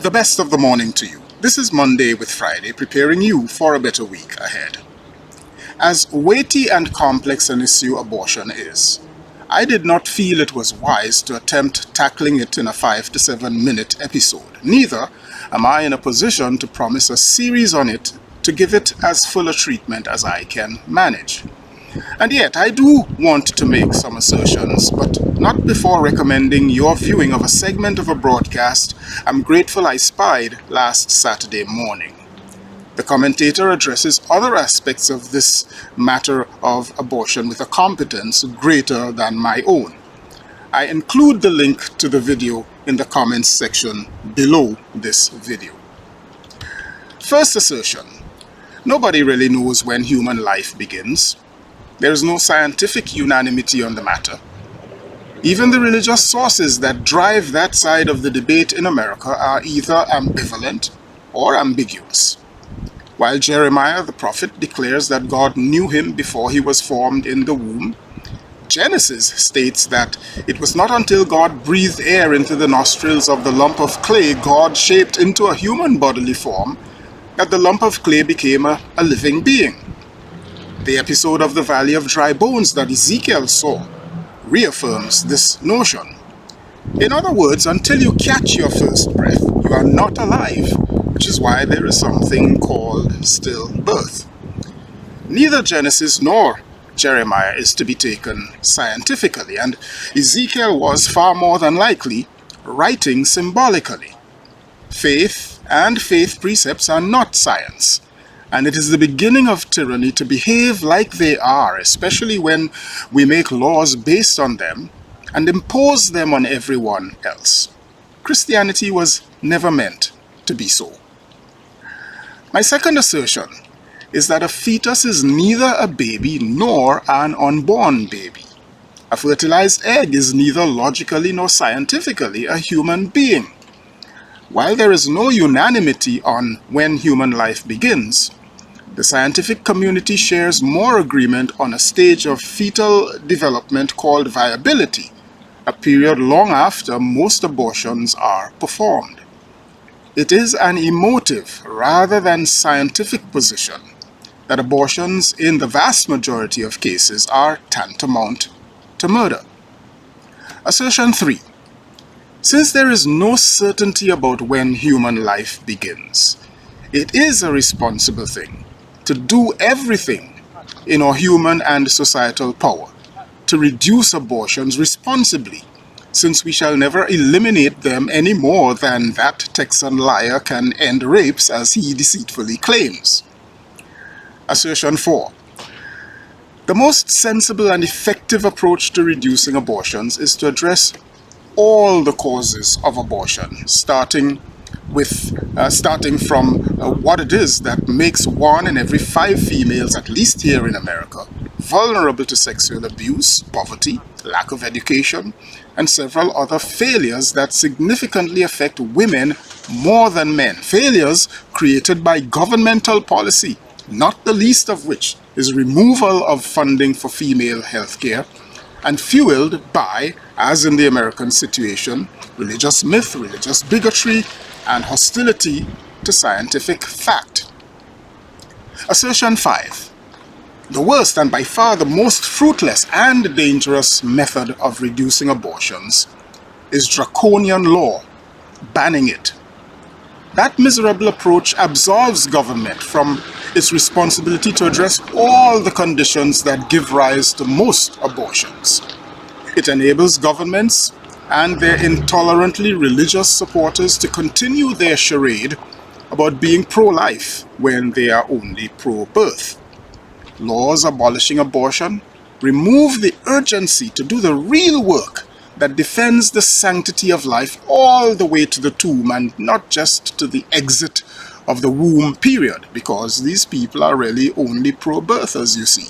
The best of the morning to you. This is Monday with Friday, preparing you for a better week ahead. As weighty and complex an issue abortion is, I did not feel it was wise to attempt tackling it in a 5 to 7 minute episode. Neither am I in a position to promise a series on it to give it as full a treatment as I can manage. And yet, I do want to make some assertions, but not before recommending your viewing of a segment of a broadcast I'm grateful I spied last Saturday morning. The commentator addresses other aspects of this matter of abortion with a competence greater than my own. I include the link to the video in the comments section below this video. First assertion: nobody really knows when human life begins. There is no scientific unanimity on the matter. Even the religious sources that drive that side of the debate in America are either ambivalent or ambiguous. While Jeremiah the prophet declares that God knew him before he was formed in the womb, Genesis states that it was not until God breathed air into the nostrils of the lump of clay God shaped into a human bodily form that the lump of clay became a living being. The episode of the Valley of Dry Bones that Ezekiel saw reaffirms this notion. In other words, until you catch your first breath, you are not alive, which is why there is something called stillbirth. Neither Genesis nor Jeremiah is to be taken scientifically, and Ezekiel was far more than likely writing symbolically. Faith and faith precepts are not science, and it is the beginning of tyranny to behave like they are, especially when we make laws based on them and impose them on everyone else. Christianity was never meant to be so. My second assertion is that a fetus is neither a baby nor an unborn baby. A fertilized egg is neither logically nor scientifically a human being. While there is no unanimity on when human life begins, the scientific community shares more agreement on a stage of fetal development called viability, a period long after most abortions are performed. It is an emotive rather than scientific position that abortions in the vast majority of cases are tantamount to murder. Assertion 3. Since there is no certainty about when human life begins, it is a responsible thing to do everything in our human and societal power to reduce abortions responsibly, since we shall never eliminate them any more than that Texan liar can end rapes as he deceitfully claims. Assertion 4. The most sensible and effective approach to reducing abortions is to address all the causes of abortion, starting from what it is that makes 1 in every 5 females, at least here in America, vulnerable to sexual abuse, poverty, lack of education, and several other failures that significantly affect women more than men. Failures created by governmental policy, not the least of which is removal of funding for female health care, and fueled by, as in the American situation, religious myth, religious bigotry, and hostility to scientific fact. Assertion 5. The worst and by far the most fruitless and dangerous method of reducing abortions is draconian law, banning it. That miserable approach absolves government from its responsibility to address all the conditions that give rise to most abortions. It enables governments and their intolerantly religious supporters to continue their charade about being pro-life when they are only pro-birth. Laws abolishing abortion remove the urgency to do the real work that defends the sanctity of life all the way to the tomb and not just to the exit of the womb period, because these people are really only pro-birth, as you see.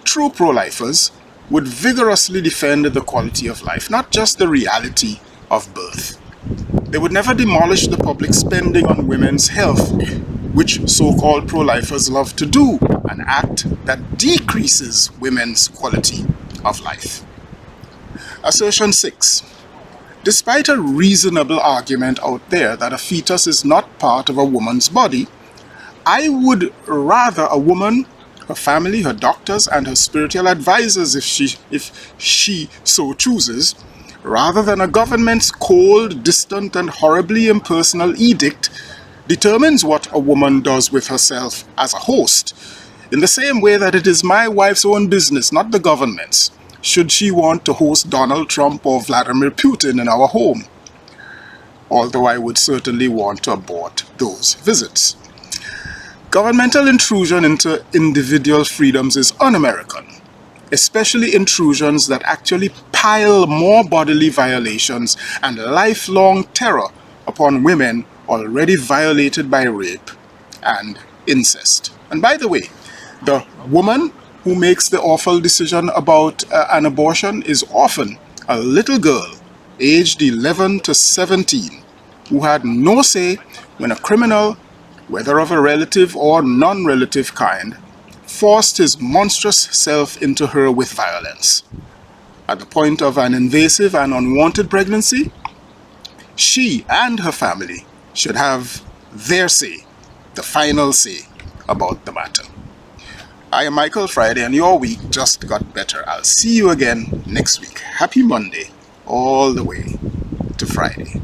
True pro-lifers would vigorously defend the quality of life, not just the reality of birth. They would never demolish the public spending on women's health, which so-called pro-lifers love to do, an act that decreases women's quality of life. Assertion 6. Despite a reasonable argument out there that a fetus is not part of a woman's body, I would rather a woman, her family, her doctors, and her spiritual advisors, if she so chooses, rather than a government's cold, distant, and horribly impersonal edict determines what a woman does with herself as a host, in the same way that it is my wife's own business, not the government's, should she want to host Donald Trump or Vladimir Putin in our home. Although I would certainly want to abort those visits. Governmental intrusion into individual freedoms is un-American, especially intrusions that actually pile more bodily violations and lifelong terror upon women already violated by rape and incest. And by the way, the woman who makes the awful decision about an abortion is often a little girl aged 11 to 17 who had no say when a criminal, whether of a relative or non-relative kind, forced his monstrous self into her with violence. At the point of an invasive and unwanted pregnancy, she and her family should have their say, the final say about the matter. I am Michael Friday, and your week just got better. I'll see you again next week. Happy Monday, all the way to Friday.